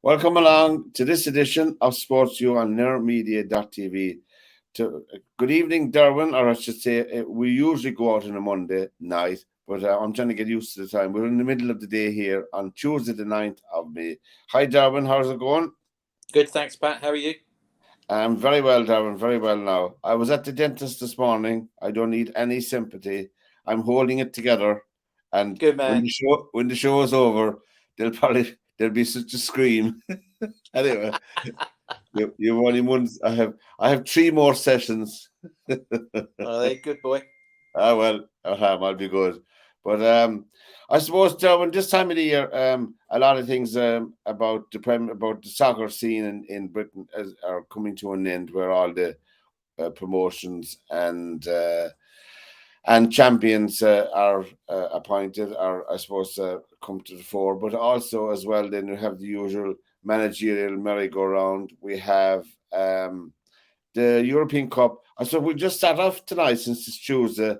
Welcome along to this edition of SportsView on nerdmedia.tv. Good evening, Derwynne, or I should say, we usually go out on a Monday night, but I'm trying to get used to the time. We're in the middle of the day here on Tuesday, the 9th of May. Hi, Derwynne, how's it going? Good, thanks, Pat. How are you? I'm very well, Derwynne, very well now. I was at the dentist this morning. I don't need any sympathy. I'm holding it together, and Good man. When the show is over, there'll be such a scream. Anyway, you only one. I have three more sessions. Oh, there, good boy. Well, I'll be good. But I suppose, Derwynne, this time of the year, a lot of things about the soccer scene in Britain are coming to an end, where all the promotions and champions are appointed, or I suppose come to the fore. But also, as well, then you have the usual managerial merry-go-round. We have the European Cup. So we'll just start off tonight, since it's Tuesday.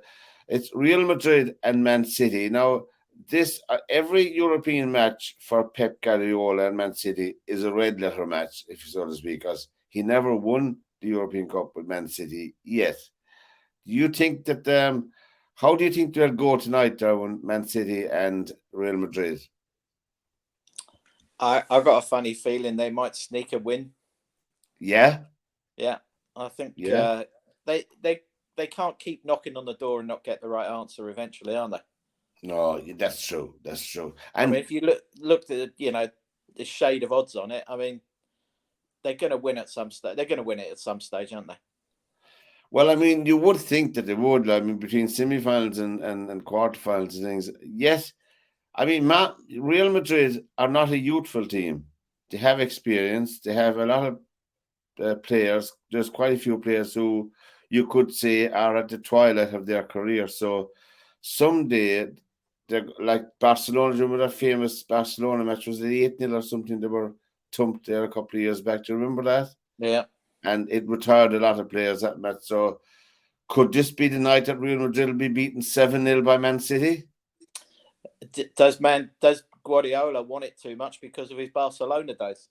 It's Real Madrid and Man City. Now, this every European match for Pep Guardiola and Man City is a red letter match, if so to speak, because he never won the European Cup with Man City yet. Do you think that? How do you think they'll go tonight, when Man City and Real Madrid? I've got a funny feeling they might sneak a win. Yeah, I think yeah. they can't keep knocking on the door and not get the right answer eventually, aren't they? No, that's true. That's true. I And mean, if you looked at the shade of odds on it, I mean, they're going to win at some stage. They're going to win it at some stage, aren't they? well, I mean, you would think that they would. I mean, between semi-finals and quarterfinals and things. Yes, I mean, Real Madrid are not a youthful team. They have experience. They have a lot of players. There's quite a few players who you could say are at the twilight of their career. So someday, they're like Barcelona. Do you remember that famous Barcelona match? Was it 8-0 or something? They were thumped there a couple of years back. Do you remember that? Yeah. And it retired a lot of players that match. So could this be the night that Real Madrid will be beaten 7-0 by Man City? Does Guardiola want it too much because of his Barcelona days?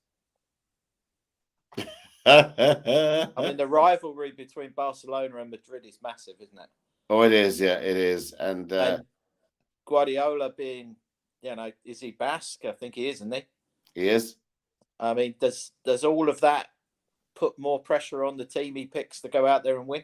I mean, the rivalry between Barcelona and Madrid is massive, isn't it? Oh, it is. Yeah, it is. And Guardiola being, is he Basque? I think he is, isn't he? He is. I mean, does all of that put more pressure on the team he picks to go out there and win?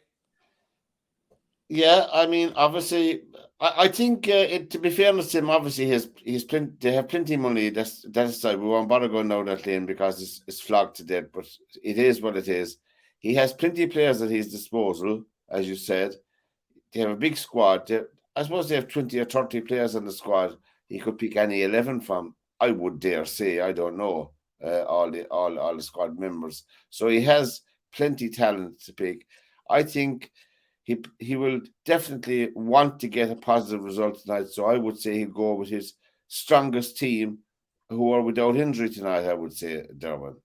Yeah, I mean, obviously, I think to be fairness to him, obviously he's plenty. They have plenty of money. That's side. We won't bother going down that lane because it's flogged to death. But it is what it is. He has plenty of players at his disposal, as you said. They have a big squad. I suppose they have 20 or 30 players on the squad. He could pick any 11 from. I would dare say. I don't know all the squad members. So he has plenty talent to pick. I think he will definitely want to get a positive result tonight. So I would say he'll go with his strongest team, who are without injury tonight. I would say, Derwynne.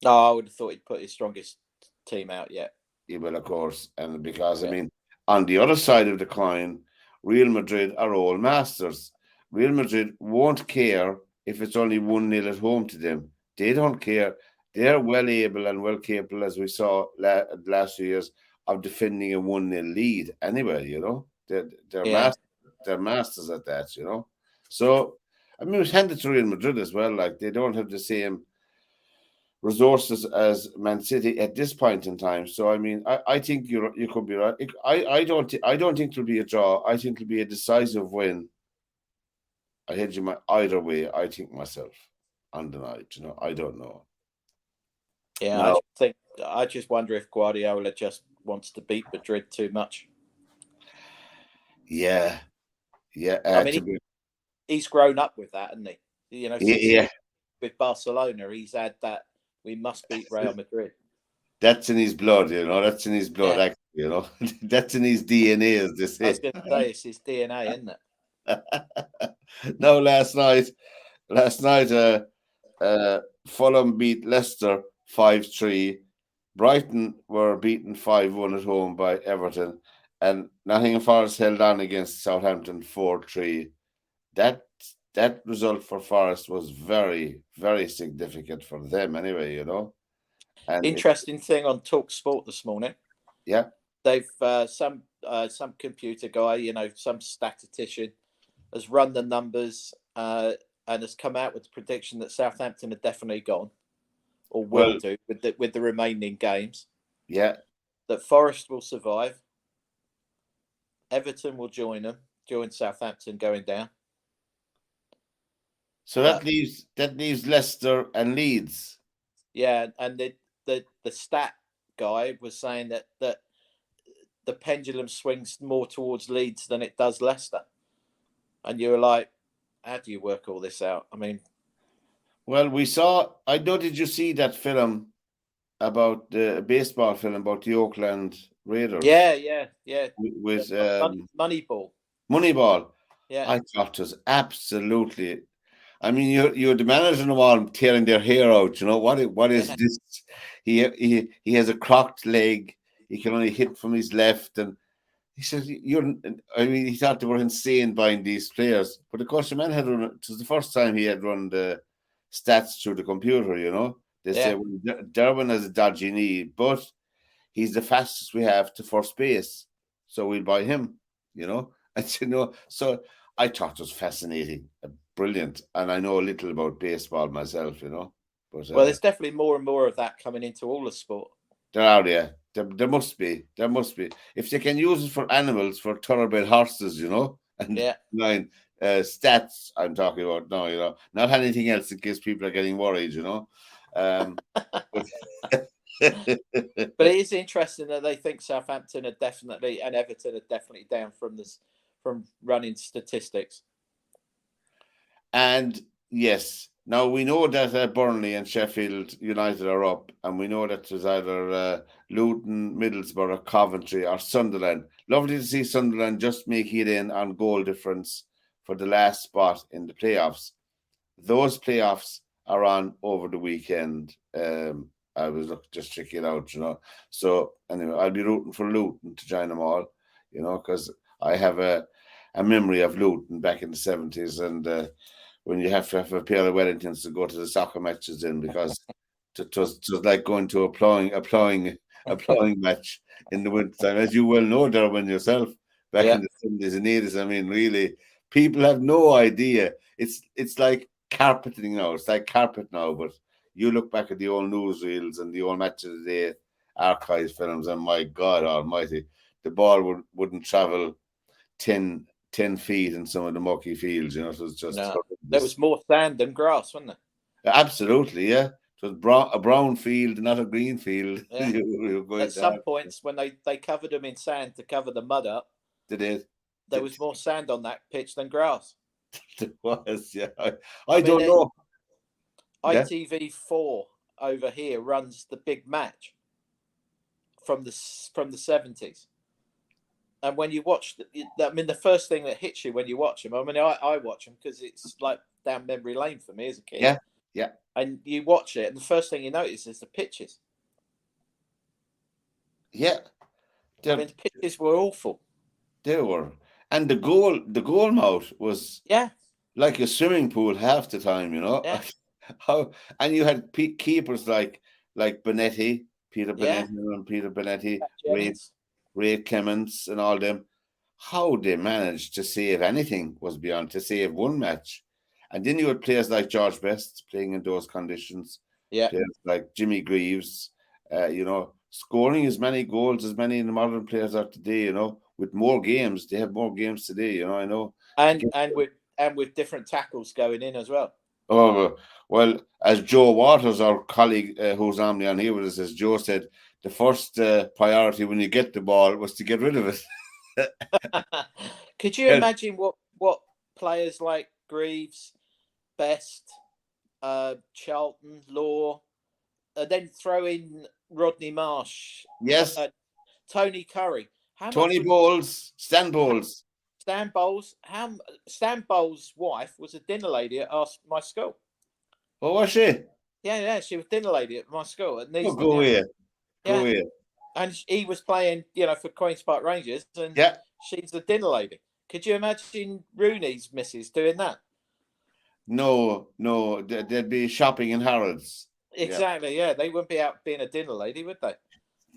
Oh, I would have thought he'd put his strongest team out yet. He will, of course, and because I mean, on the other side of the coin, Real Madrid are all masters. Real Madrid won't care if it's only 1-0 at home to them. They don't care. They're well able and well capable, as we saw last few years, of defending a 1-0 lead. Anyway, they're masters at that. So I mean, it's handed to Real Madrid as well. Like, they don't have the same resources as Man City at this point in time. So I mean, I think you could be right. I don't think it'll be a draw. I think it'll be a decisive win. I head you either way. I think myself on the night. I don't know. Yeah, No. I just wonder if Guardiola just wants to beat Madrid too much. Yeah. I mean, he's grown up with that, hasn't he? With Barcelona, he's had that. We must beat Real Madrid. That's in his blood, That's in his blood, actually, That's in his DNA, as they say. I was going to say, it's his DNA, isn't it? No, last night, Fulham beat Leicester 5-3. Brighton were beaten 5-1 at home by Everton, and Nottingham Forest held on against Southampton 4-3. That that result for Forest was very, very significant for them anyway, And interesting thing on Talk Sport this morning. Yeah. They've some computer guy, some statistician has run the numbers and has come out with the prediction that Southampton are definitely gone or will do with the remaining games. Yeah. That Forest will survive. Everton will join Southampton going down. So that leaves Leicester and Leeds. Yeah, and the stat guy was saying that the pendulum swings more towards Leeds than it does Leicester. And you were like, how do you work all this out? I mean, well, did you see that film about the baseball film about the Oakland Raiders? Yeah. With Moneyball. Moneyball. Yeah. I thought it was absolutely. I mean, you're the manager and all tearing their hair out. What is this? He has a crocked leg. He can only hit from his left, and he says, he thought they were insane buying these players. But of course, the man it was the first time he had run the stats through the computer, They say, well, Derwynne has a dodgy knee, but he's the fastest we have to first base. So we'll buy him, And, so I thought it was fascinating, brilliant. And I know a little about baseball myself, But, there's definitely more and more of that coming into all the sport. There are, yeah. There must be. There must be. If they can use it for animals, for thoroughbred horses, and stats I'm talking about now, not anything else in case people are getting worried, But it is interesting that they think Southampton are definitely and Everton are definitely down from running statistics. And yes, now we know that Burnley and Sheffield United are up, and we know that there's either Luton, Middlesbrough, Coventry, or Sunderland. Lovely to see Sunderland just making it in on goal difference for the last spot in the playoffs. Those playoffs are on over the weekend. I was just checking it out, So anyway, I'll be rooting for Luton to join them all, because I have a memory of Luton back in the 70s, and when you have to have a pair of Wellingtons to go to the soccer matches in, because it was like going to a plowing match in the wintertime, as you well know, Derwynne, yourself, back in the 70s and 80s. I mean, really, people have no idea. It's like carpeting now. It's like carpet now, but you look back at the old newsreels and the old Match of the Day archive films, and my God almighty, the ball wouldn't travel 10 feet in some of the mucky fields, So it was just there was more sand than grass, wasn't there? Absolutely, yeah. It was a brown field, not a green field. Yeah. At some points, when they covered them in sand to cover the mud up, there was more sand on that pitch than grass. There was, yeah. I don't know. ITV4 over here runs the big match from the 70s. And when you watch, the first thing that hits you when you watch them, I watch them because it's like down memory lane for me as a kid. Yeah. And you watch it, and the first thing you notice is the pitches. Yeah. The pitches were awful. They were. And the goal mouth was like a swimming pool half the time, Yeah. And you had keepers like Benetti, Peter Benetti, Ray Clements, and all them. How they managed to save anything was beyond, to save one match. And then you had players like George Best playing in those conditions. Yeah. Players like Jimmy Greaves, scoring as many goals as many of the modern players are today, with more games. They have more games today, I know. And with different tackles going in as well. Oh, well, as Joe Waters, our colleague who's on here with us, as Joe said, the first priority when you get the ball was to get rid of it. Could you imagine what players like Greaves, Best, Charlton, Law, then throw in Rodney Marsh, Tony Curry, Tony Bowles, Stan Bowles. Stan Bowles' wife was a dinner lady at my school. Oh, was she? Yeah, she was dinner lady at my school. Go here. And he was playing, for Queen's Park Rangers, and she's the dinner lady. Could you imagine Rooney's missus doing that? No, they'd be shopping in Harrods. Yeah, Exactly. Yeah, they wouldn't be out being a dinner lady, would they?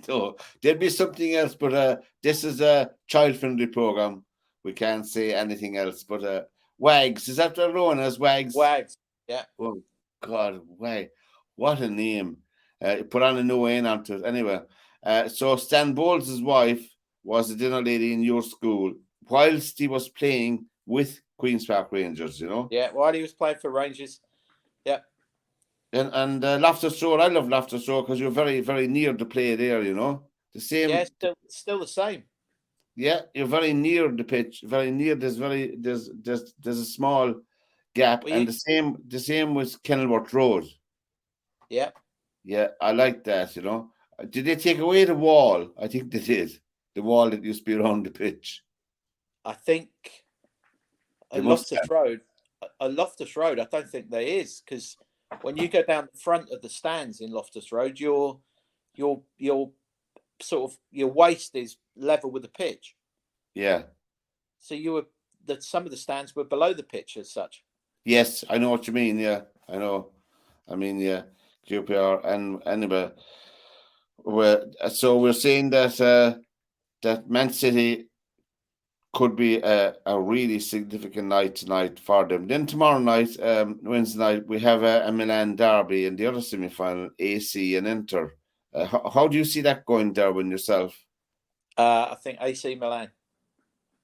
so there'd be something else. But this is a child-friendly program. We can't say anything else. But Wags, is that what known as Wags? Wags. Yeah. Oh God, Wag, what a name! Put on a new N onto it. Anyway, so Stan Bowles' wife was a dinner lady in your school whilst he was playing with Queens Park Rangers. You know. Yeah. While he was playing for Rangers. Yeah. And Loftus Road, I love Loftus Road because you're very, very near the play there, you know. The Yeah. same, Still the same. yeah, you're very near the pitch, very near. There's a small gap, Well, and the same with Kenilworth Road. yeah. Yeah, I like that, you know. Did they take away the wall? I think they did. The wall that used to be around the pitch. I think They a must Loftus have. Road. A Loftus Road. I don't think there is, because when you go down the front of the stands in Loftus Road, your sort of your waist is level with the pitch. Yeah. So some of the stands were below the pitch as such. Yes, I know what you mean. Yeah, I know. I mean, yeah, QPR and anyway. So we're saying that Man City could be a really significant night tonight for them. Then tomorrow night, Wednesday night, we have a Milan derby in the other semi-final, AC and Inter. How do you see that going, Derwynne, yourself? I think AC Milan.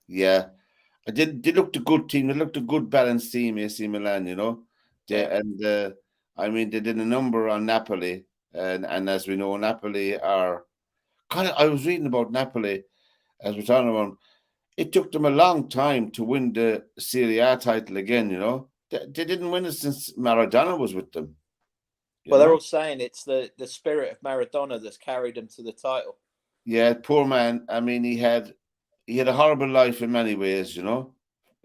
Yeah, they looked a good team. They looked a good balanced team, AC Milan. You know, Yeah. I mean, they did a number on Napoli, and as we know, Napoli are kind of. I was reading about Napoli as we're talking about. It took them a long time to win the Serie A title again, you know. They didn't win it since Maradona was with them, you Well, they're know. all saying it's the spirit of Maradona that's carried them to the title. Yeah, poor man. I mean, he had a horrible life in many ways, you know,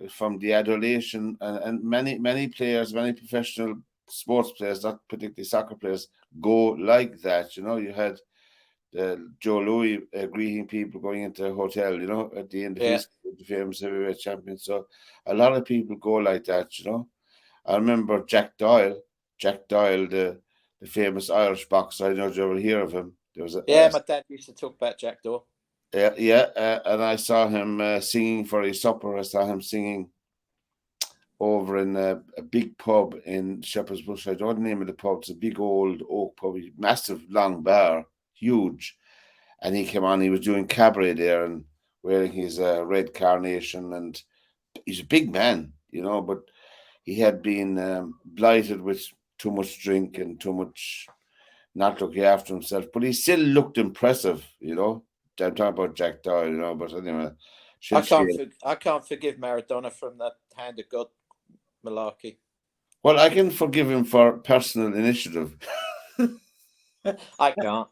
from the adulation and many players, many professional sports players, not particularly soccer players, go like that. You know, you had Joe Louis greeting people going into a hotel, you know, at the end of Yeah. his the famous heavyweight champion. So a lot of people go like that, you know. I remember Jack Doyle, the famous Irish boxer. I don't know if you ever hear of him. There was Yeah, my dad used to talk about Jack Daw. and I saw him singing for his supper. I saw him singing over in a big pub in Shepherd's Bush. I don't know the name of the pub. It's a big old oak pub, massive long bar, huge. And he came on. He was doing cabaret there and wearing his red carnation. And he's a big man, you know, but he had been blighted with too much drink and too much not looking after himself. But he still looked impressive, you know. I'm talking about Jack Doyle, you know. But anyway, I can't forgive Maradona from that hand of God malarkey. well, I can forgive him for personal initiative. I can't.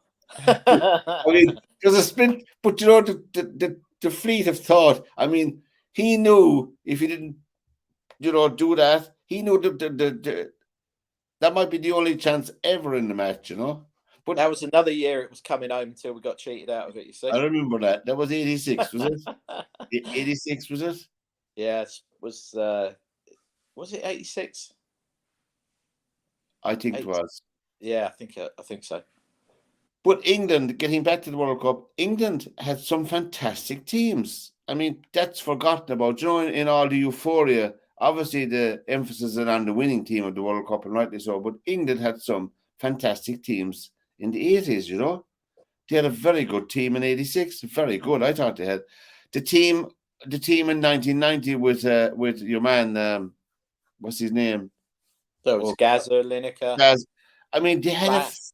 I mean, there's a sprint, but you know, the fleet of thought. I mean, he knew if he didn't, you know, do that, he knew that might be the only chance ever in the match, you know. But That was another year it was coming home until we got cheated out of it, you see. I remember that. That was 86, was it? 86, was it? Yeah, was it 86? I think it was. Yeah, I think so. But England, getting back to the World Cup, England had some fantastic teams. I mean, that's forgotten about. You know, in all the euphoria, obviously the emphasis is on the winning team of the World Cup, and rightly so. But England had some fantastic teams in the 80s, you know. They had a very good team in 86. Very good. I thought they had the team in 1990 with your man, what's his name? So it was Oh, Gaza, Lineker, Gaz. I mean, they had Bass.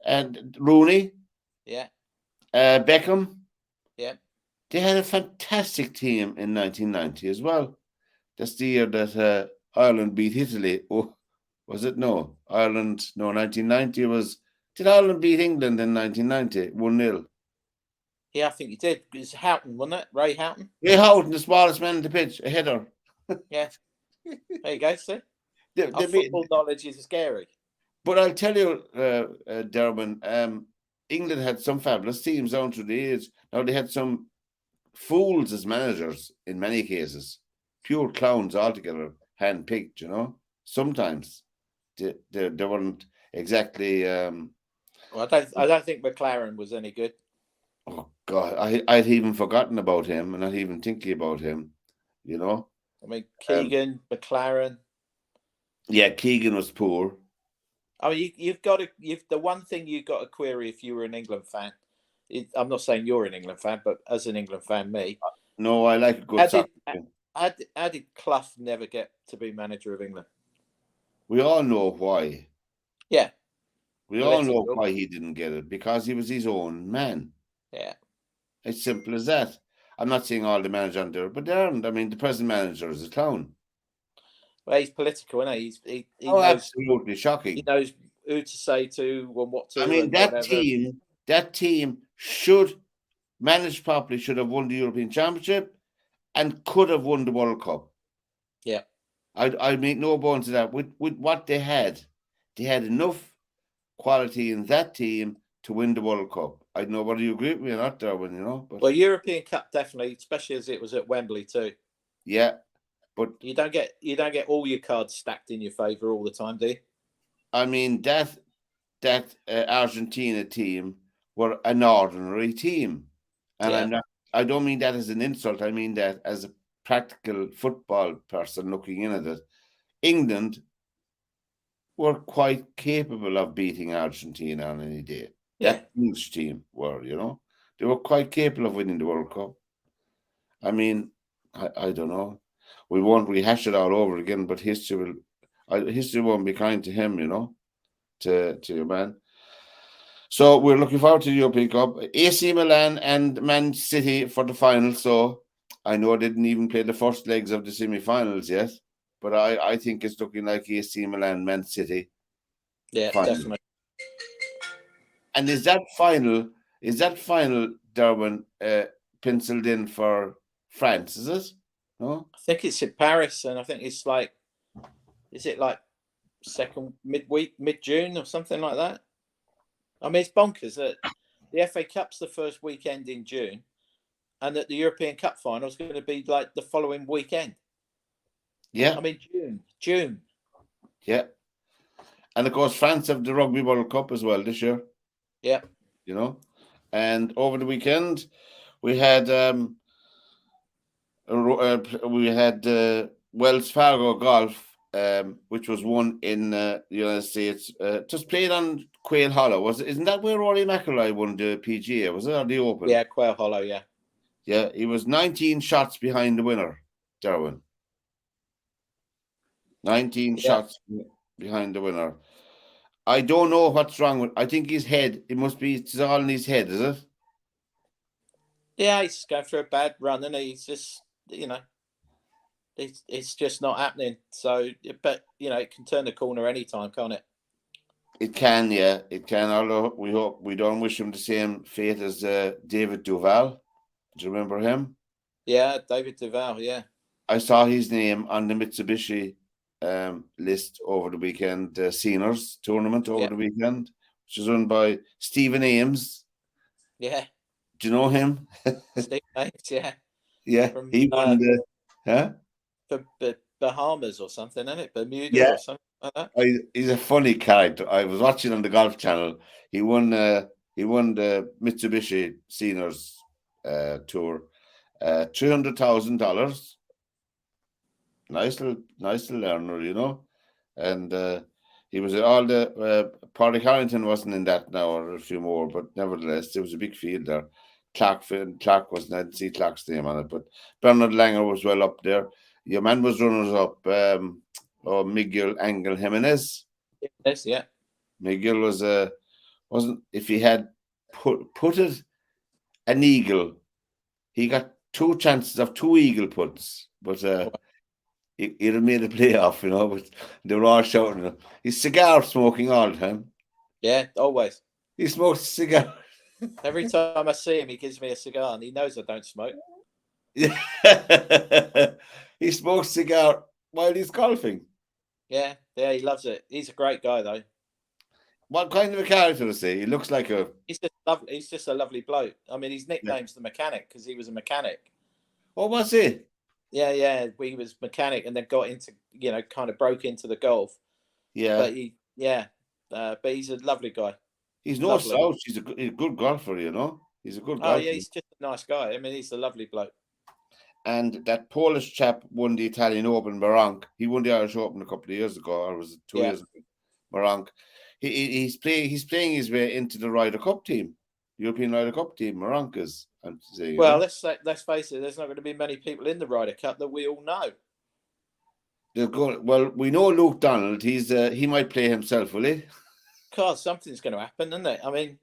and Rooney, Yeah, Beckham. yeah. They had a fantastic team in 1990 as well. That's the year that Ireland beat Italy. Oh, was it? No. Ireland, no, 1990 was. Did Ireland beat England in 1990? 1-0. Yeah, I think you did. It was Houghton, wasn't it? Ray Houghton. Ray Houghton, the smallest man in the pitch, a header. Yeah. There you go, see? Our They beat, football knowledge is scary. but I'll tell you, Derwynne, England had some fabulous teams down through the years. Now, they had some fools as managers in many cases. Pure clowns altogether, hand-picked, you know. sometimes. They weren't exactly. Well, I don't think McLaren was any good. Oh God, I'd even forgotten about him, and not even thinking about him. You know. I mean, Um, Keegan, McLaren. yeah, Keegan was poor. I mean, you've got to. The one thing you've got to query if you were an England fan. I'm not saying you're an England fan, but as an England fan, me. No, I like a good How soccer did team. how did Clough never get to be manager of England? We all know why. Yeah, We all know political. why he didn't get it, because he was his own man. Yeah, It's simple as that. I'm not saying all the managers aren't there, but they aren't. I mean, the present manager is a clown. well, he's political, isn't he? He Oh, knows absolutely shocking. who to say to and what I to mean, and whatever. that team should managed properly, should have won the European Championship and could have won the World Cup. Yeah, I make no bones of that. With what they had enough quality in that team to win the World Cup. I don't know whether you agree with me or not, Derwynne, you know. But well, European Cup definitely, especially as it was at Wembley too. yeah, but You don't get all your cards stacked in your favour all the time, do you? I mean that Argentina team were an ordinary team, and Yeah, I don't mean that as an insult. I mean that as a practical football person looking in at it. England were quite capable of beating Argentina on any day. yeah, That English team were, you know, they were quite capable of winning the World Cup. I mean, I don't know. We won't rehash it all over again, but history won't be kind to him, you know, to your man. So we're looking forward to the European Cup. AC Milan and Man City for the final. So I know they didn't even play the first legs of the semi-finals yet, but I think it's looking like AC Milan, Man City yeah, final. definitely. And is that final, Derwynne, penciled in for France? Is it? No. I think it's in Paris, and I think it's like, is it like second midweek, mid June or something like that? I mean, it's bonkers that the FA Cup's the first weekend in June, and that the European Cup final is going to be like the following weekend. Yeah. I mean, June. Yeah. And of course, France have the Rugby World Cup as well this year. Yeah. You know, and over the weekend we had Wells Fargo Golf, which was won in the United States. Just played on Quail Hollow. Isn't that where Rory McIlroy won the PGA? Was it, or the Open? Yeah, Quail Hollow. Yeah. Yeah, he was 19 shots behind the winner, Derwynne. 19 shots behind the winner. I don't know what's wrong with. I think his head. It's all in his head, is it? Yeah, he's going through a bad run, and he's just, it's just not happening. So, but it can turn the corner anytime, can't it? It can, yeah, it can. Although we don't wish him the same fate as David Duval. Do you remember him? Yeah, David Duval. Yeah. I saw his name on the Mitsubishi list over the weekend, seniors tournament over the weekend, which is run by Stephen Ames. Yeah. Do you know him? Steve Ames, yeah. Yeah, From, he won the Bahamas or something, isn't it? Bermuda or something like that. He's a funny character. I was watching on the Golf Channel. He won the Mitsubishi Seniors Tour, $300,000. Nice little earner, you know. And he was all the Paddy Harrington wasn't in that now, or a few more, but nevertheless, there was a big field there. Clark wasn't. I didn't see Clark's name on it, but Bernard Langer was well up there. Your man was runners up. Miguel Angel Jimenez. Yes, yeah. Miguel wasn't. If he had putted an eagle, he got 2 chances of 2 eagle puts, but he'd have made a playoff, you know. But they were all shouting at him. He's cigar smoking all the time. Yeah, always. He smokes a cigar. Every time I see him, he gives me a cigar, and he knows I don't smoke. Yeah. He smokes a cigar while he's golfing. Yeah, he loves it. He's a great guy, though. What kind of a character is he? He looks like a. He's just lovely. He's just a lovely bloke. I mean, his nickname's the Mechanic because he was a mechanic. What was he? Yeah. He was mechanic and then got into, kind of broke into the golf. Yeah, But but he's a lovely guy. he's no Lovely. slouch. He's a good golfer, you know. He's a good Oh golfer. yeah, he's just a nice guy. I mean, he's a lovely bloke. And that Polish chap won the Italian Open, Marank. He won the Irish Open a couple of years ago, or was it 2 years ago? Marank. He's playing his way into the Ryder Cup team, European Ryder Cup team. Marank is. I'm saying, Well, let's face it. There's not going to be many people in the Ryder Cup that we all know. Well, we know Luke Donald. He might play himself, will he? God, something's going to happen, isn't it? I mean,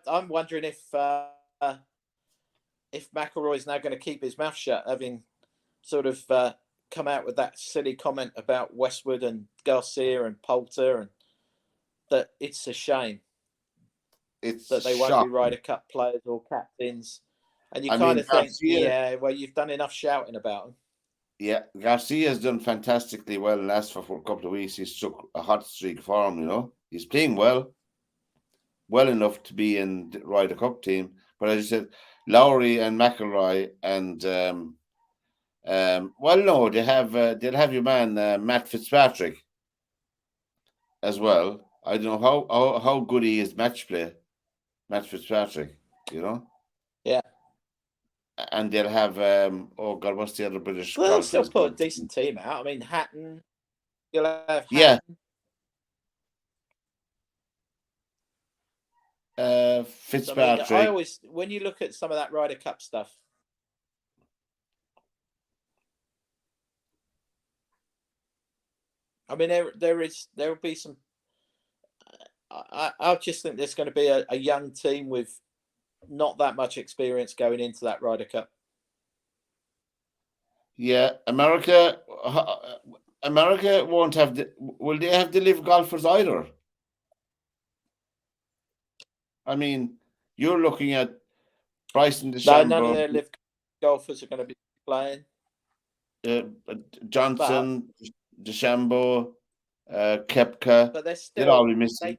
I'm wondering if McIlroy's now going to keep his mouth shut, having sort of come out with that silly comment about Westwood and Garcia and Poulter, and that it's a shame that they won't be Ryder Cup players or captains. And you kind of think, well, you've done enough shouting about them. Yeah, Garcia's done fantastically well in the last couple of weeks. He's struck a hot streak for him, you know. He's playing well enough to be in the Ryder Cup team. But as you said, Lowry and McIlroy and well, no, they'll have your man Matt Fitzpatrick as well. I don't know how good he is match play, Matt Fitzpatrick, you know. Yeah. And they'll have what's the other British? Well, they'll still put a decent team out. I mean, Hatton. You'll have Hatton. Yeah. Fitzpatrick. I always, when you look at some of that Ryder Cup stuff, I mean, there will be some. I just think there's going to be a young team with not that much experience going into that Ryder Cup. Yeah, America won't have will they have the live golfers either? I mean, you're looking at Bryson DeChambeau. No, none of their live golfers are going to be playing. Johnson, DeChambeau, Koepka, but they're still, they'll all be missing.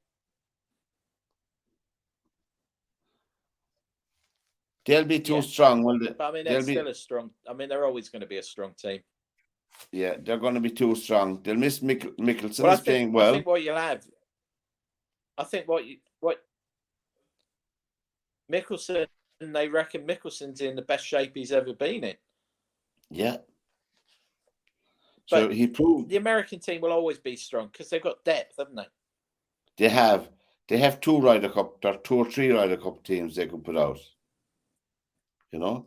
They'll be too strong, will they? But I mean, they're still a strong. I mean, they're always going to be a strong team. Yeah, they're going to be too strong. They'll miss Mickelson. Well, playing well. I think what you'll have. I think what Mickelson. They reckon Mickelson's in the best shape he's ever been in. Yeah. But so he proved the American team will always be strong because they've got depth, haven't they? They have 2 Ryder Cup or 2 or 3 Ryder Cup teams they could put out. You know,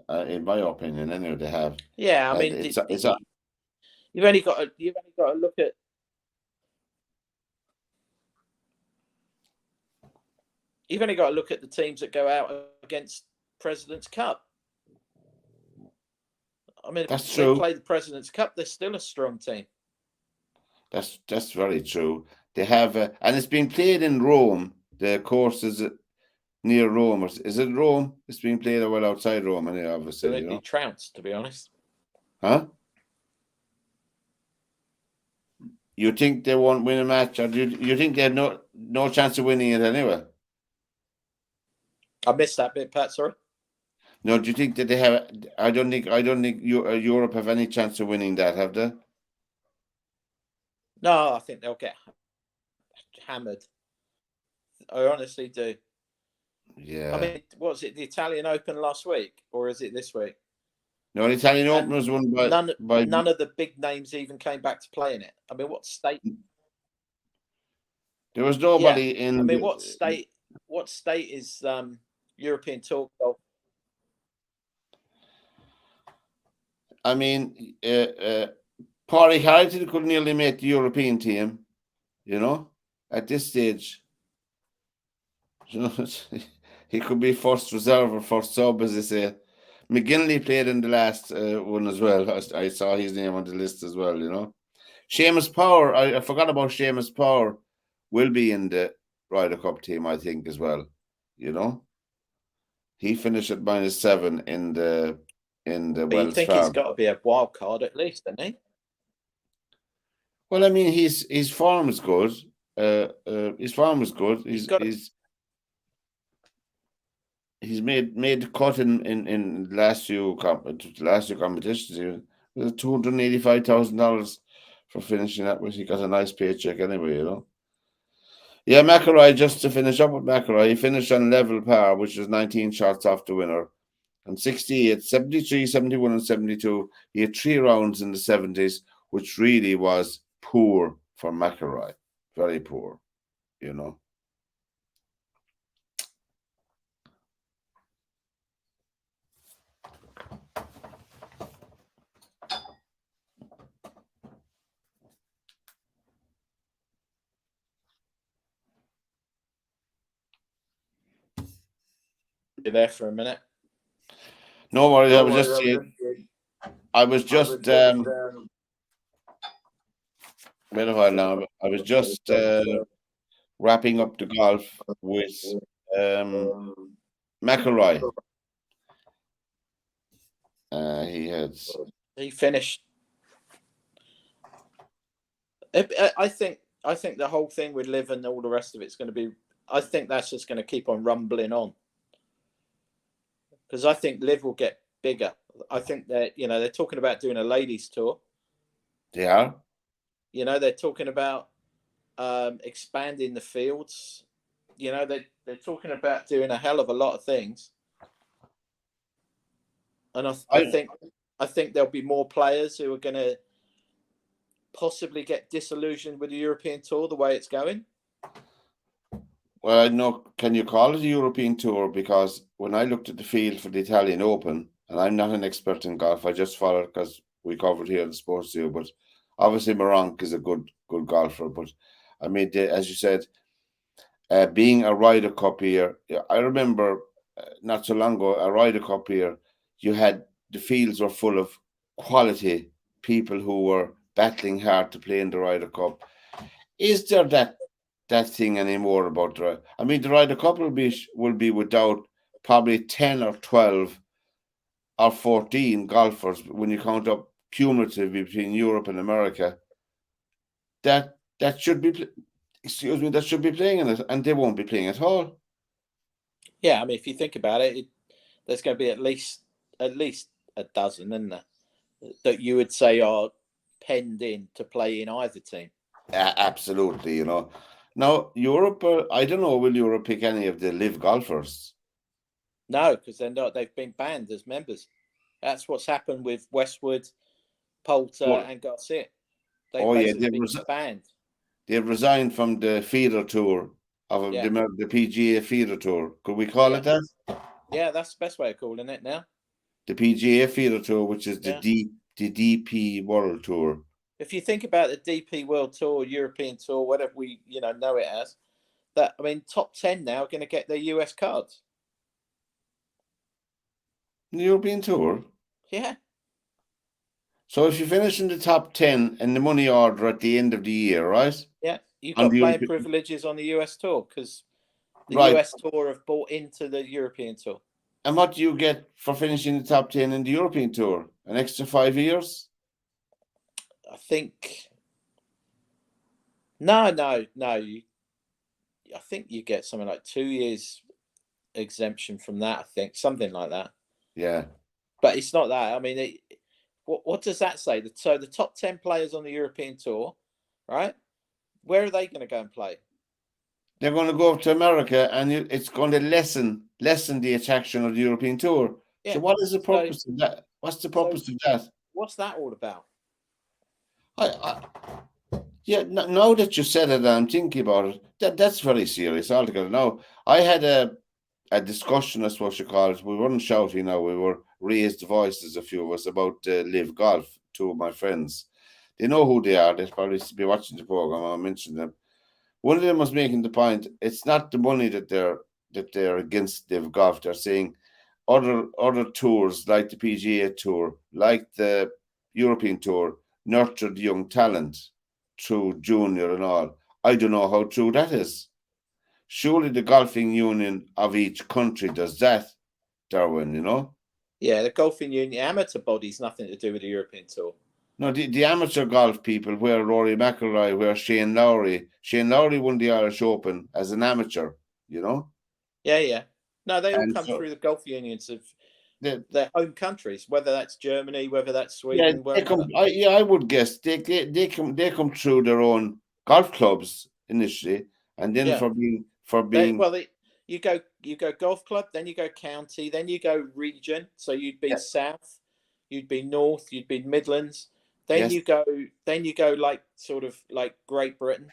in my opinion, anyway, they have. Yeah, I mean, you've only got to look at. You've only got to look at the teams that go out against President's Cup. I mean, that's if true. they play the President's Cup, they're still a strong team. That's very true. They have, and it's been played in Rome. The course is near Rome. Is it Rome? It's being played well outside Rome, and obviously, they'd be trounced, to be honest. Huh? You think they won't win a match, or do you think they have no chance of winning it anyway? I missed that bit, Pat. Sorry. No, do you think that they have? I don't think Europe have any chance of winning that, have they? No, I think they'll get hammered. I honestly do. Yeah. I mean, was it the Italian Open last week, or is it this week? No, the Italian Open was won by none of the big names even came back to play in it. I mean, what state? There was nobody in. I mean, what state? What state is European Tour golf? I mean, Padraig Harrington could nearly make the European team, you know, at this stage. You know, he could be first reserve or first sub, as they say. McGinley played in the last one as well. I saw his name on the list as well, you know. Seamus Power, I forgot about Seamus Power, will be in the Ryder Cup team, I think, as well, you know. He finished at -7 in the But Wells you think Fargo. he's got to be a wild card at least, doesn't he? Well, I mean, his form is good. His form is good. he's made the cut in last few competitions. It was $285,000 for finishing that. He got a nice paycheck anyway, you know. Yeah, McIlroy, just to finish up with McIlroy, he finished on level par, which was 19 shots off the winner. And 68, 73, 71, and 72. He had 3 rounds in the 70s, which really was poor for McIlroy. Very poor, you know. You're there for a minute. No worries. I was just wait a while now. I was just wrapping up the golf with McIlroy. He finished. I think the whole thing with Liv and all the rest of it's going to be. I think that's just going to keep on rumbling on. Because I think Liv will get bigger. I think that they're talking about doing a ladies tour. They are. They're talking about expanding the fields. They're talking about doing a hell of a lot of things. And I think there'll be more players who are going to possibly get disillusioned with the European tour the way it's going. Well, I know. Can you call it a European tour? Because when I looked at the field for the Italian Open, and I'm not an expert in golf, I just follow it because we covered here in SportsView. But obviously, Moronk is a good golfer. But I mean, as you said, being a Ryder Cup here, I remember not so long ago, a Ryder Cup here, you had the fields were full of quality people who were battling hard to play in the Ryder Cup. Is there that thing anymore about the? I mean, the Ryder Cup will be without probably 10 or 12 or 14 golfers when you count up cumulatively between Europe and America. That should be, that should be playing in it, and they won't be playing at all. Yeah, I mean, if you think about it, there's going to be at least a dozen, isn't there, that you would say are penned in to play in either team. Absolutely, Now, Europe, I don't know, will Europe pick any of the live golfers? No, because they're not. They've been banned as members. That's what's happened with Westwood, Poulter, and Garcia. They've been banned. They've resigned from the feeder tour of the PGA feeder tour. Could we call it that? Yeah, that's the best way of calling it now. The PGA feeder tour, which is the DP World Tour. If you think about the DP World Tour, European Tour, whatever we know it as, top 10 now are going to get their US cards. The European Tour? Yeah. So if you finish in the top 10 in the money order at the end of the year, right? Yeah, you've got playing privileges on the US Tour because the US Tour have bought into the European Tour. And what do you get for finishing the top 10 in the European Tour? An extra 5 years? I think no. I think you get something like 2 years exemption from that. I think something like that. Yeah, but it's not that. I mean, what does that say? So the top 10 players on the European Tour, right? Where are they going to go and play? They're going to go up to America, and it's going to lessen the attraction of the European Tour. Yeah. So what is the purpose of that? What's the purpose of that? What's that all about? Now that you said it, I'm thinking about it. That's very serious altogether. Now, I had a discussion, I suppose you call it. We weren't shouting now. We were raised voices, a few of us, about Live Golf. 2 of my friends. They know who they are. They'll probably be watching the program. I'll mention them. One of them was making the point, it's not the money that they're against Live Golf. They're saying other tours like the PGA Tour, like the European Tour, nurtured young talent through junior and all. I don't know how true that is. Surely the golfing union of each country does that, Derwynne, Yeah, the golfing union, amateur body's nothing to do with the European Tour. No, the amateur golf people, where Rory McIlroy, where Shane Lowry won the Irish Open as an amateur, Yeah. No, they all And come so through the golf unions of the, their home countries, whether that's Germany, whether that's yeah, Sweden, they wherever. come. I would guess they come through their own golf clubs initially, and then Yeah. for They, being well, they, you go golf club, then you go county, then you go region. So you'd be yeah, south, you'd be north, you'd be Midlands. Then yes, you go, like sort of like Great Britain.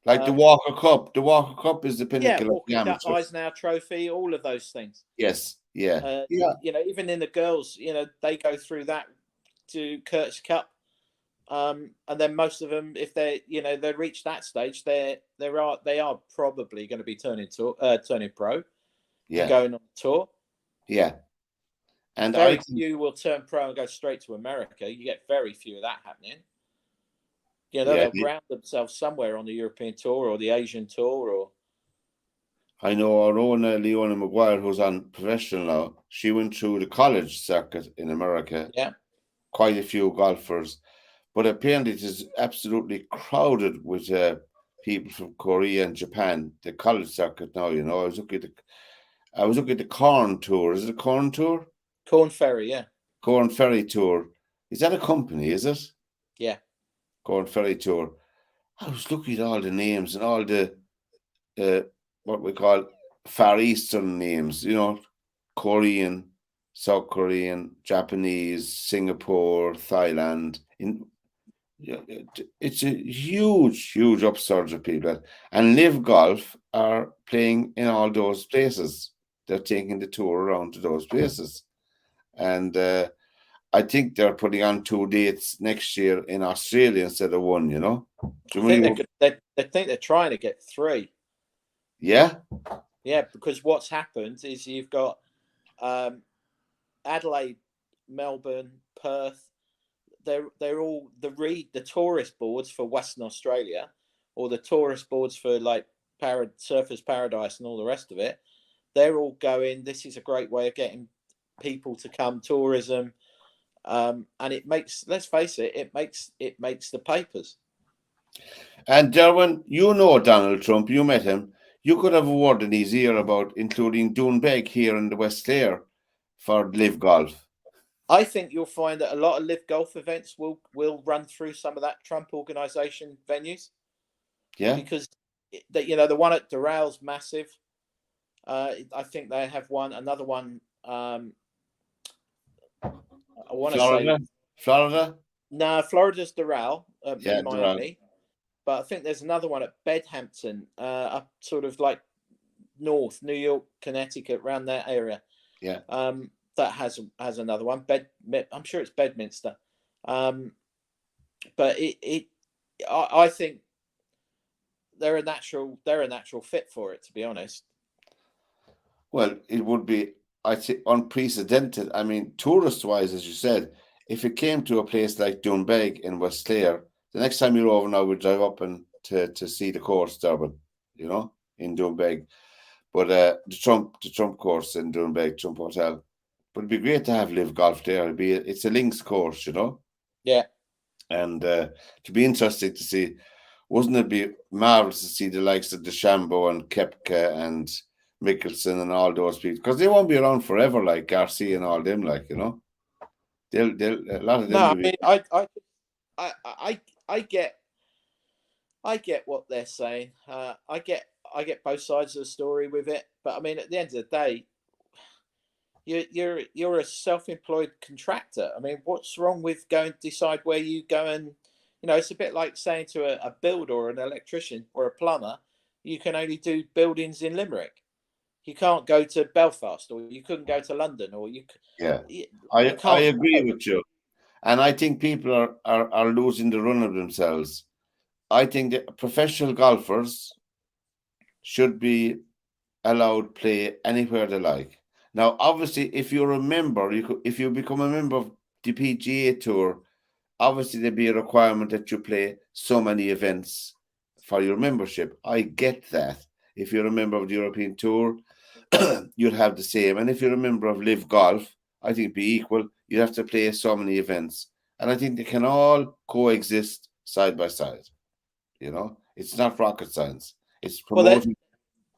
like the Um, Walker Cup. The Walker Cup is the yeah, pinnacle of Walker the Cup, amateur. Eisenhower Trophy, all of those things. Yes, yeah, yeah. Even in the girls, they go through that to Curtis Cup. And then most of them, if they reach that stage, they are probably going to be turning pro and Yeah, going on tour. yeah. And I Very think, few will turn pro and go straight to America. You get very few of that happening. yeah, They'll ground themselves somewhere on the European tour or the Asian tour or. I know our own Leona Maguire, who's on professional now. She went through the college circuit in America. Yeah. Quite a few golfers, but apparently it is absolutely crowded with people from Korea and Japan. The college circuit now. I was looking at the Corn Tour. Is it a Corn Tour? Corn Ferry, yeah. Corn Ferry Tour. Is that a company? Is it? Yeah. Corn Ferry Tour. I was looking at all the names and all the what we call Far Eastern names. Korean, South Korean, Japanese, Singapore, Thailand. It's a huge upsurge of people. And Live Golf are playing in all those places. They're taking the tour around to those places. And I think they're putting on 2 dates next year in Australia instead of 1, I think they think they're trying to get 3. Yeah? Yeah, because what's happened is you've got Adelaide, Melbourne, Perth. They're all the tourist boards for Western Australia, or the tourist boards for like Surfers Paradise and all the rest of it. They're all going. This is a great way of getting people to come, tourism, and it makes. Let's face it, it makes the papers. And Derwynne, Donald Trump, you met him. You could have a word in his ear about including Doonbeg here in the West Clare for Live Golf. I think you'll find that a lot of live golf events will run through some of that Trump organisation venues. Yeah, because the one at Dorail's massive. I think they have another one. I want to say Florida. no, Florida's Doral Yeah, in Miami, but I think there's another one at Bedhampton, up sort of like north New York, Connecticut, around that area. Yeah. That has another one. I'm sure it's Bedminster, but I think they're a natural fit for it, to be honest. Well, it would be, I'd say, unprecedented. I mean, tourist-wise, as you said, if it came to a place like Doonbeg in West Clare, the next time you're over now, we drive up and to see the course, Derwynne, in Doonbeg. But the Trump course in Doonbeg, Trump Hotel. But it'd be great to have Live Golf there. It's a links course, Yeah. And to be interesting to see. Wouldn't it be marvelous to see the likes of DeChambeau and Koepka and Mickelson and all those people? Because they won't be around forever, like Garcia and all them, They'll a lot of them. No, I mean, I get what they're saying. I get both sides of the story with it, but I mean, at the end of the day, you're a self-employed contractor. I mean, what's wrong with going to decide where you go and it's a bit like saying to a builder or an electrician or a plumber, you can only do buildings in Limerick. You can't go to Belfast, or you couldn't go to London, or you. Yeah, I agree with you, and I think people are losing the run of themselves. I think that professional golfers should be allowed play anywhere they like. Now, obviously, if you're a member, if you become a member of the PGA Tour, obviously there'd be a requirement that you play so many events for your membership. I get that. If you're a member of the European Tour, you'd have the same. And if you're a member of Live Golf, I think it'd be equal. You'd have to play so many events. And I think they can all coexist side by side. It's not rocket science. It's promoting.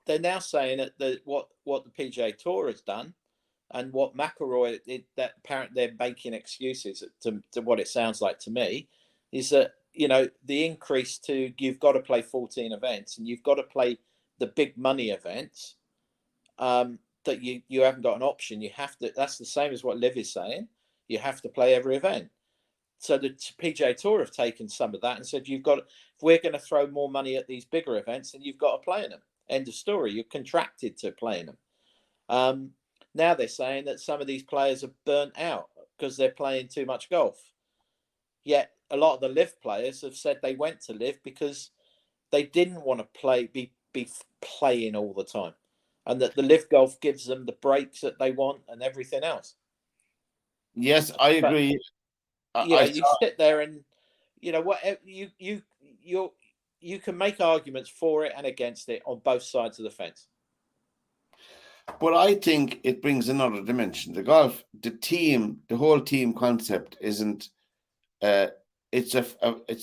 they're now saying that what the PGA Tour has done, and what McIlroy, that apparently they're making excuses to what it sounds like to me, is that the increase to you've got to play 14 events and you've got to play the big money events. That you haven't got an option. You have to. That's the same as what Liv is saying. You have to play every event. So the PGA Tour have taken some of that and said, if we're going to throw more money at these bigger events, then you've got to play in them. End of story. You're contracted to play in them. Now they're saying that some of these players are burnt out because they're playing too much golf. Yet a lot of the Liv players have said they went to Liv because they didn't want to be playing all the time, and that the Liv golf gives them the breaks that they want and everything else. Yes, I agree. You sit there and what you can make arguments for it and against it on both sides of the fence. But I think it brings another dimension. The golf, the whole team concept isn't. It's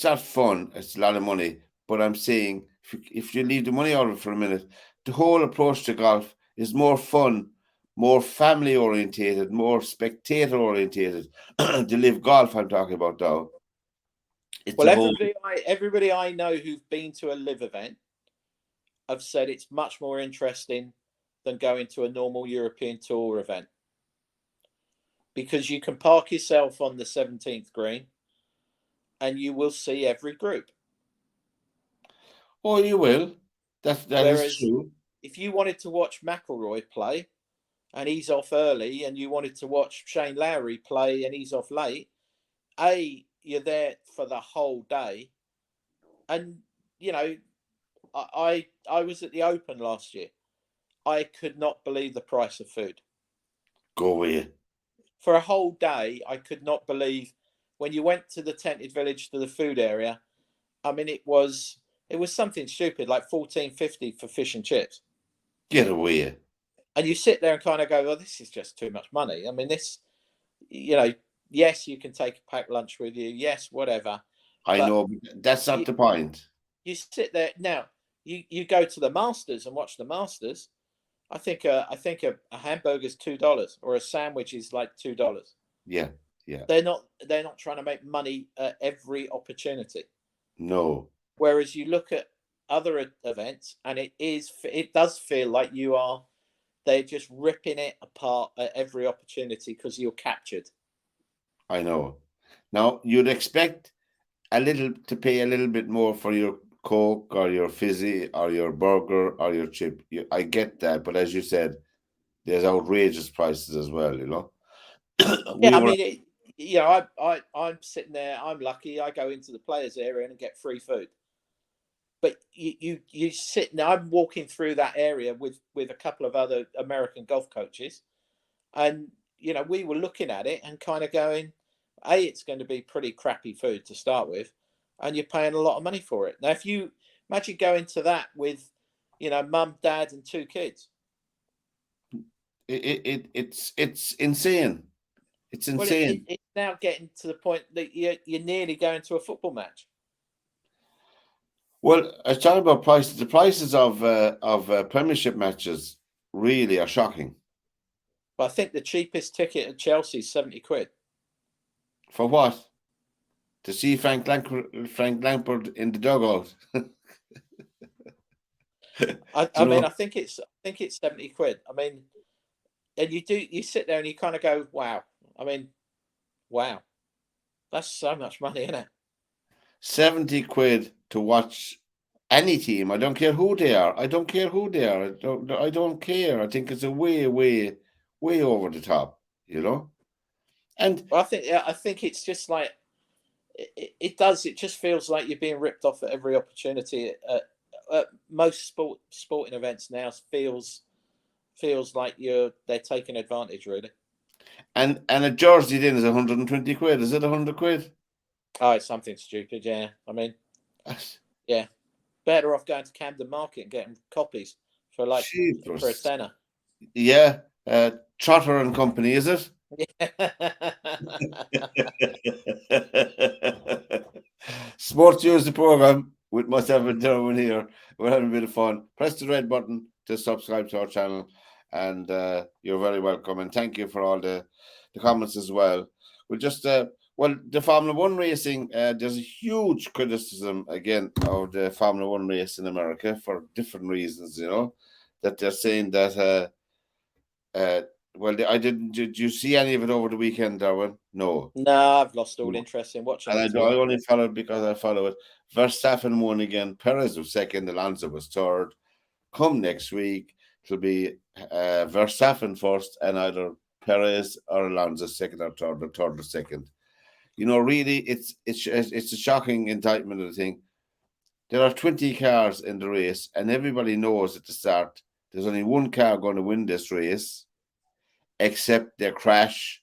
not fun. It's a lot of money. But I'm saying if you leave the money out of it for a minute, the whole approach to golf is more fun, more family orientated, more spectator orientated. The Live Golf I'm talking about now. Everybody I know who've been to a Live event have said it's much more interesting than going to a normal European Tour event, because you can park yourself on the 17th green and you will see every group. Oh, you will. That is true. If you wanted to watch McIlroy play and he's off early, and you wanted to watch Shane Lowry play and he's off late, you're there for the whole day. And I was at the Open last year. I could not believe the price of food. Go away. For a whole day, I could not believe when you went to the tented village to the food area. I mean, it was something stupid, like $14.50 for fish and chips. Get away. And you sit there and kind of go, well, this is just too much money. I mean, yes, you can take a packed lunch with you. Yes, whatever. I know, but that's not the point. You sit there now. You go to the Masters and watch the Masters. I think a hamburger is $2, or a sandwich is like $2. Yeah. They're not trying to make money at every opportunity. No. Whereas you look at other events, and it does feel like they're just ripping it apart at every opportunity because you're captured. I know. Now you'd expect to pay a little bit more for your Coke or your fizzy or your burger or your chip. I get that, but as you said, there's outrageous prices as well. I'm sitting there. I'm lucky. I go into the players' area and get free food. But you sit now. I'm walking through that area with a couple of other American golf coaches, and we were looking at it and kind of going, it's going to be pretty crappy food to start with, and you're paying a lot of money for it. Now, if you imagine going to that with, mum, dad, and 2 kids, it's insane. It's insane. It's now getting to the point that you're nearly going to a football match. Well, I was talking about prices. The prices of Premiership matches really are shocking. Well, I think the cheapest ticket at Chelsea is £70. For what? To see Frank Lampard in the dugout. I think it's £70. I mean, and you sit there and you kind of go, wow. I mean, wow, that's so much money, isn't it? £70 to watch any team. I don't care who they are. I don't care. I think it's a way over the top, And well, I think it's just like it does. It just feels like you're being ripped off at every opportunity. Most sporting events now feels like they're taking advantage, really. And a jersey then is £120. Is it £100? Oh, it's something stupid. Yeah, I mean, yeah, better off going to Camden Market and getting copies for a tenner. Yeah, Trotter and Company, is it? SportsView is the program with myself and Derwynne here. We're having a bit of fun. Press the red button. to subscribe to our channel, and you're very welcome. And thank you for all the comments as well. We'll just well, the Formula One racing, there's a huge criticism again of the Formula One race in America for different reasons. That they're saying that well, I didn't. Did you see any of it over the weekend, Derwynne? No. No, I've lost all interest in watching And it. I only followed because I follow it. Verstappen won again. Perez was second. Alonso was third. Come next week, it'll be Verstappen first, and either Perez or Alonso second or third or second. Really, it's a shocking indictment of the thing. There are 20 cars in the race, and everybody knows at the start there's only one car going to win this race, except they crash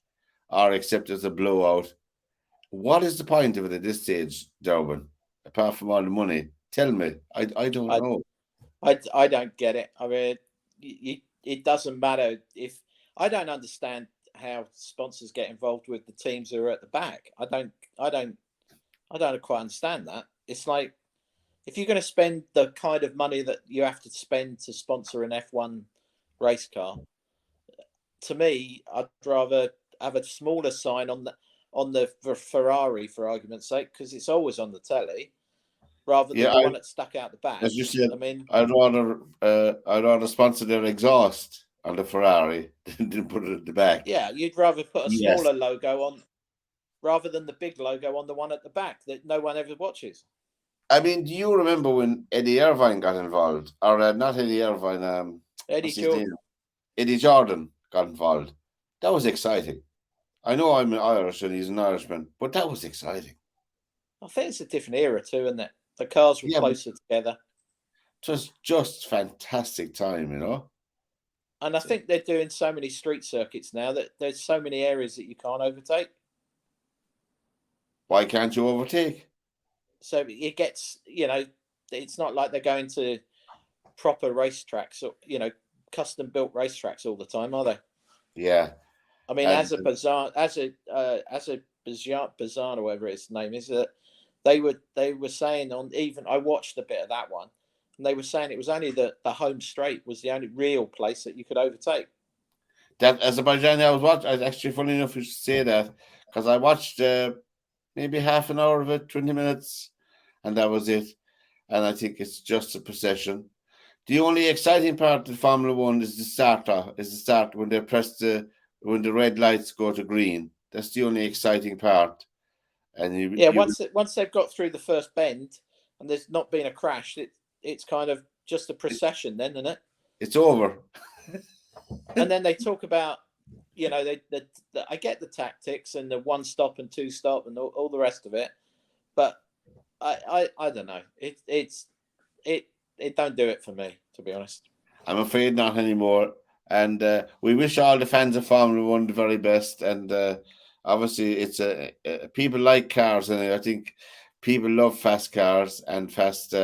or except there's a blowout. What is the point of it at this stage, Derwynne, apart from all the money? Tell me. I don't know. I don't get it. I mean, it doesn't matter if I don't understand how sponsors get involved with the teams who are at the back. I don't quite understand that. It's like if you're going to spend the kind of money that you have to spend to sponsor an F1 race car, to me, I'd rather have a smaller sign on the Ferrari, for argument's sake, because it's always on the telly, rather than the one that's stuck out the back. As you said, I mean, I'd rather sponsor their exhaust on the Ferrari than put it at the back. Yeah, you'd rather put a smaller logo on rather than the big logo on the one at the back that no one ever watches. I mean, do you remember when Eddie Irvine got involved? Or not Eddie Irvine, Eddie Jordan. Eddie Jordan got involved. That was exciting. I know I'm Irish and he's an Irishman, but that was exciting. I think it's a different era too, isn't it? The cars were closer together. It was just fantastic time, And I think they're doing so many street circuits now that there's so many areas that you can't overtake. Why can't you overtake? So it gets, it's not like they're going to proper racetracks or, custom built racetracks all the time, are they? Yeah. I mean, as a Bazan or whatever its name is, that they were saying I watched a bit of that one, and they were saying it was only the home straight was the only real place that you could overtake. That Azerbaijan, I was watching. Actually, funny enough, you should say that because I watched maybe half an hour of it, 20 minutes, and that was it. And I think it's just a procession. The only exciting part of Formula One is the start when they press when the red lights go to green. That's the only exciting part. And once they've got through the first bend and there's not been a crash, it's kind of just a procession then, isn't it? It's over. And then they talk about, I get the tactics and the 1 stop and 2 stop and all the rest of it, but I don't know. It don't do it for me, to be honest. I'm afraid not anymore. And we wish all the fans of Formula One the very best. And obviously, it's people like cars, and I think people love fast cars and fast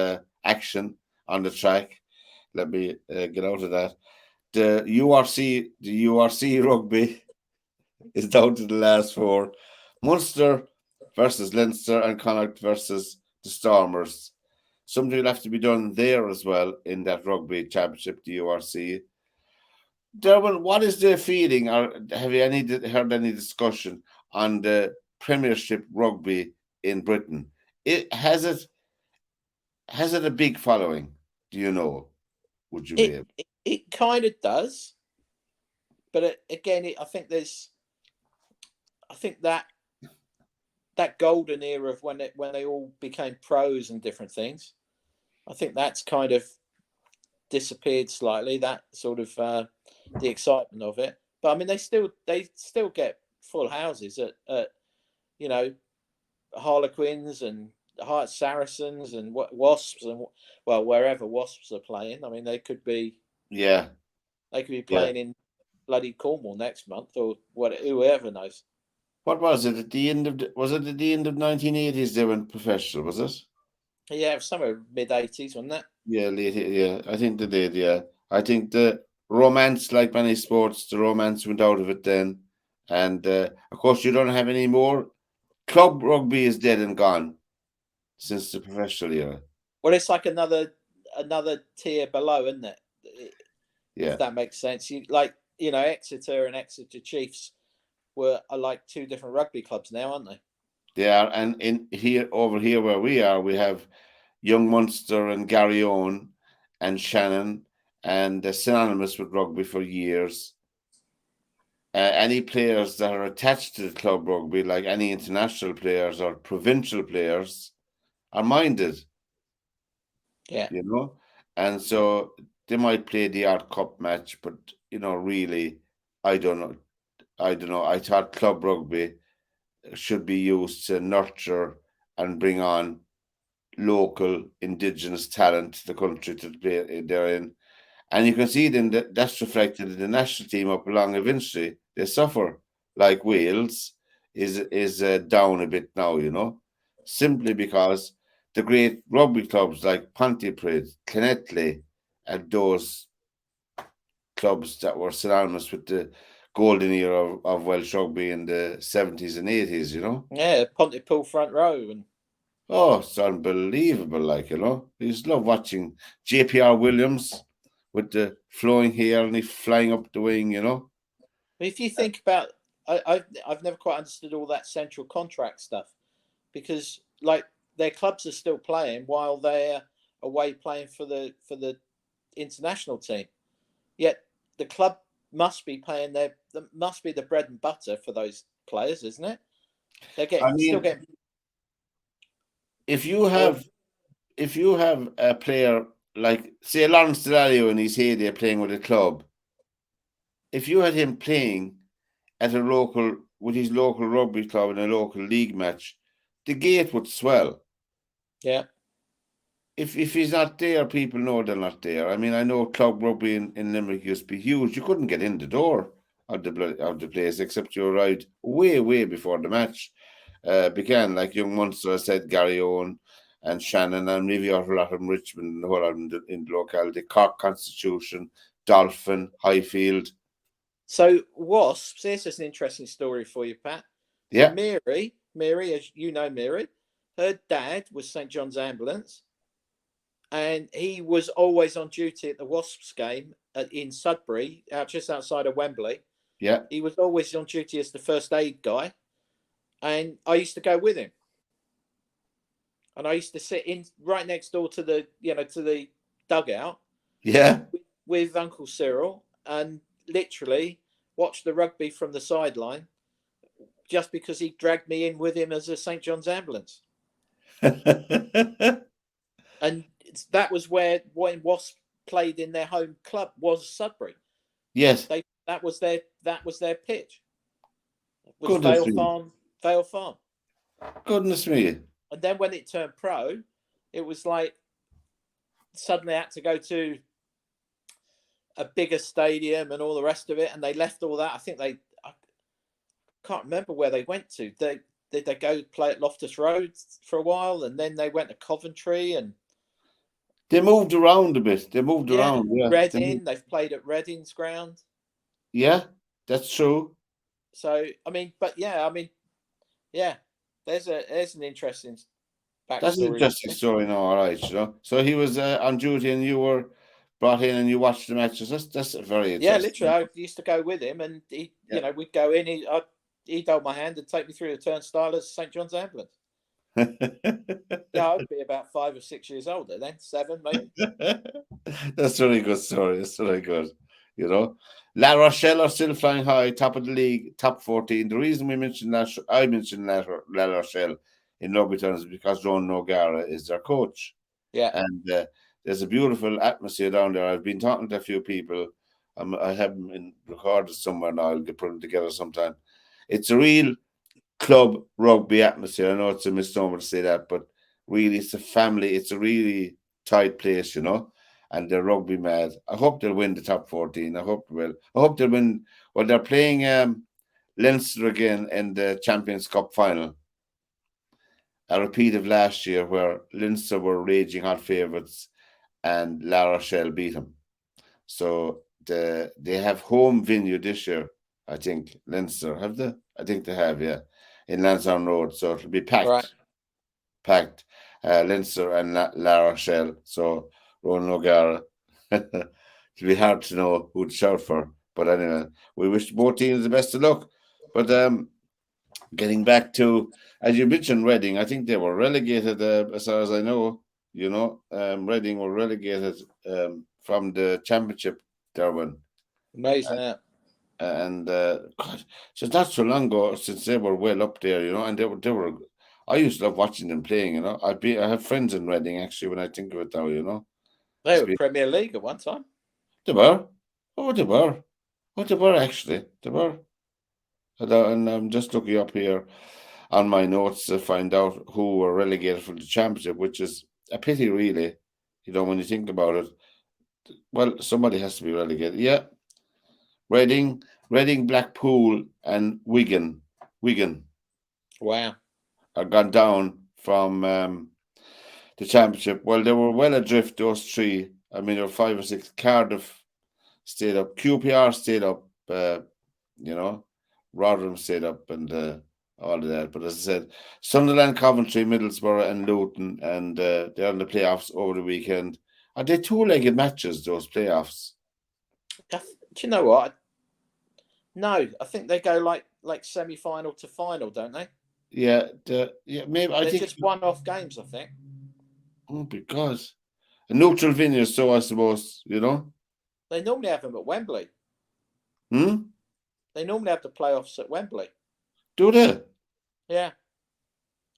action on the track. Let me get out of that. The URC rugby is down to the last 4. Munster versus Leinster and Connacht versus the Stormers. Something will have to be done there as well in that rugby championship, the URC. Derwynne, what is the feeling, or have you heard any discussion on the Premiership rugby in Britain? Has it a big following? Do you know? Would you be able? It kind of does, but again, I think that golden era of when they all became pros and different things, I think that's kind of disappeared slightly. That sort of the excitement of it, but I mean, they still get full houses at Harlequins and Heart Saracens and Wasps and wherever Wasps are playing. I mean, they could be playing in bloody Cornwall next month or whoever knows. What was it at the end of 1980s they went professional, was it? Yeah, somewhere mid-80s, wasn't it? Yeah, late. Yeah, I think they did. Yeah, I think the romance, like many sports, the romance went out of it then, and of course you don't have any more. Club rugby is dead and gone since the professional era. Well, it's like another tier below, isn't it? Yeah. if that makes sense. Exeter and Exeter Chiefs are like two different rugby clubs now, aren't they? They are, and over here where we are, we have young Munster and Garryowen and Shannon, and they're synonymous with rugby for years. Any players that are attached to the club rugby, like any international players or provincial players, are minded. Yeah. And so they might play the odd cup match, but really, I don't know. I thought club rugby should be used to nurture and bring on local indigenous talent to the country to play they're in. And you can see then that's reflected in the national team up along eventually. They suffer, like Wales is down a bit now, simply because the great rugby clubs like Pontypridd, Llanelli, and those clubs that were synonymous with the golden era of Welsh rugby in the 70s and 80s. Yeah, Pontypool front row. And Oh, it's unbelievable, I just love watching JPR Williams with the flowing hair and he flying up the wing. if you think about, I've never quite understood all that central contract stuff, because like their clubs are still playing while they're away playing for the international team. Yet the club must be paying must be the bread and butter for those players, isn't it? They're still getting. If you have a player like, say, Lawrence Delalio in his heyday playing with a club, if you had him playing at with his local rugby club in a local league match, the gate would swell. Yeah. If he's not there, people know they're not there. I mean, I know club rugby in Limerick used to be huge. You couldn't get in the door of the place except you arrived way, way before the match began. Like young Munster, I said, Garryowen and Shannon, and maybe a lot of them, Richmond and the whole of them in the locality, Cork Constitution, Dolphin, Highfield. So Wasps, this is an interesting story for you, Pat. So Yeah. Mary, as you know, Mary, her dad was St. John's Ambulance, and he was always on duty at the Wasps game in Sudbury, just outside of Wembley. Yeah. He was always on duty as the first aid guy, and I used to go with him. And I used to sit in right next door to the dugout. Yeah. With Uncle Cyril, and literally watch the rugby from the sideline, just because he dragged me in with him as a St. John's Ambulance. And that was when Wasps played in their home club, was Sudbury. Yes. That was their pitch. It was Vale Farm. Goodness me. And then when it turned pro, it was like suddenly I had to go to a bigger stadium and all the rest of it, and they left all that. I can't remember where they went to. Did they go play at Loftus Road for a while, and then they went to Coventry, and they moved around a bit. They moved around. Yeah. Reading. They've played at Reading's ground. Yeah, that's true. So there's an interesting backstory. That's an interesting story. No, all right. So he was on duty, and you were brought in, and you watched the matches. That's very interesting. Yeah, literally, I used to go with him, and we'd go in. He'd hold my hand and take me through the turnstile as St. John's Ambulance. Yeah, I'd be about 5 or 6 years older then, 7 maybe. That's a really good story. It's really good. La Rochelle are still flying high, top of the league, top 14. The reason I mentioned La Rochelle in rugby terms is because Ron O'Gara is their coach. Yeah. And there's a beautiful atmosphere down there. I've been talking to a few people. I have them recorded somewhere now. I'll get put them together sometime. It's a real club rugby atmosphere. I know it's a misnomer to say that, but really it's a family. It's a really tight place, and they're rugby mad. I hope they'll win the top 14. I hope they will. I hope they'll win. Well, they're playing Leinster again in the Champions Cup final. A repeat of last year where Leinster were raging hot favourites and La Rochelle beat them. So they have home venue this year, I think. Leinster, have they? I think they have, yeah, in Lansdowne Road. So it'll be packed. Right. Leinster and La Rochelle. So Ronan O'Gara it'll be hard to know who to shout for. But anyway, we wish both teams the best of luck. But getting back to, as you mentioned, Reading, I think they were relegated, as far as I know. Reading were relegated from the championship, Derwynne. Amazing, yeah. And God, so not so long ago since they were well up there, and they were. I used to love watching them playing, I have friends in Reading actually. When I think of it now, They were Premier League at one time. They were, they were actually, they were. And I'm just looking up here on my notes to find out who were relegated from the championship, which is a pity, really. When you think about it. Well, somebody has to be relegated. Yeah, Reading, Blackpool, and Wigan. Wow. Are gone down from the championship. Well, they were well adrift, those three. I mean, there were 5 or 6. Cardiff stayed up. QPR stayed up. Rotherham stayed up, and all of that. But as I said, Sunderland, Coventry, Middlesbrough, and Luton, and they're in the playoffs over the weekend. Are they two-legged matches, those playoffs? Do you know what? No, I think they go like semi-final to final, don't they? Yeah, maybe. They're just one-off games, I think. Oh, because a neutral venue, so I suppose, They normally have them at Wembley. They normally have the playoffs at Wembley. Do they? Yeah.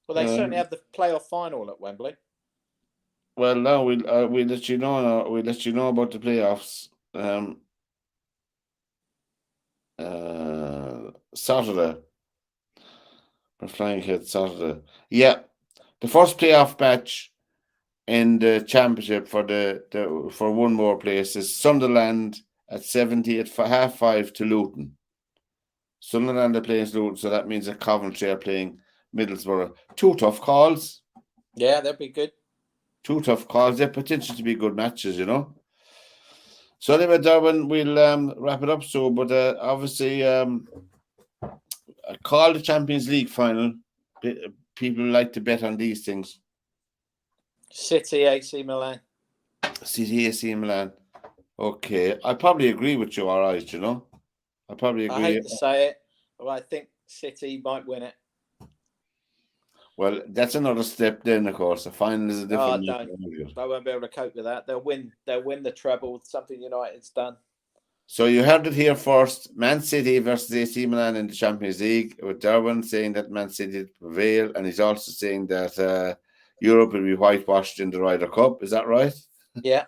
Well, they certainly have the playoff final at Wembley. Well, now we'll let you know. Now we'll let you know about the playoffs. Saturday. We're flying ahead Saturday. Yeah, the first playoff match in the championship for one more place is Sunderland at 70 at 5:30 to Luton. Sunderland are playing Luton, so that means that Coventry are playing Middlesbrough. 2 tough calls. Yeah, that'd be good. 2 tough calls. They're potential to be good matches, So anyway, Derwynne, we'll wrap it up. So, but obviously, call the Champions League final. People like to bet on these things. City, AC Milan. City, AC Milan. Okay, I probably agree with you. All right, I probably agree. I hate to say it, but I think City might win it. Well, that's another step. Then, of course, a final is a different. I won't be able to cope with that. They'll win the treble. Something United's done. So you heard it here first. Man City versus AC Milan in the Champions League, with Derwynne saying that Man City prevail, and he's also saying that Europe will be whitewashed in the Ryder Cup. Is that right? Yeah.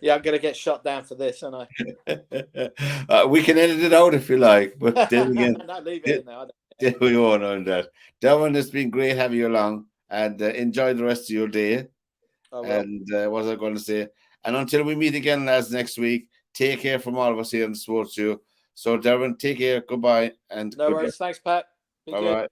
Yeah, I'm going to get shot down for this, aren't I? We can edit it out if you like, but then again, no, leave it in there. We won't on that. Derwynne, it's been great having you along, and enjoy the rest of your day. And what was I going to say? And until we meet again, lads, next week, take care from all of us here on the SportsView. So, Derwynne, take care. Goodbye. And no worries. Thanks, Pat. Bye-bye.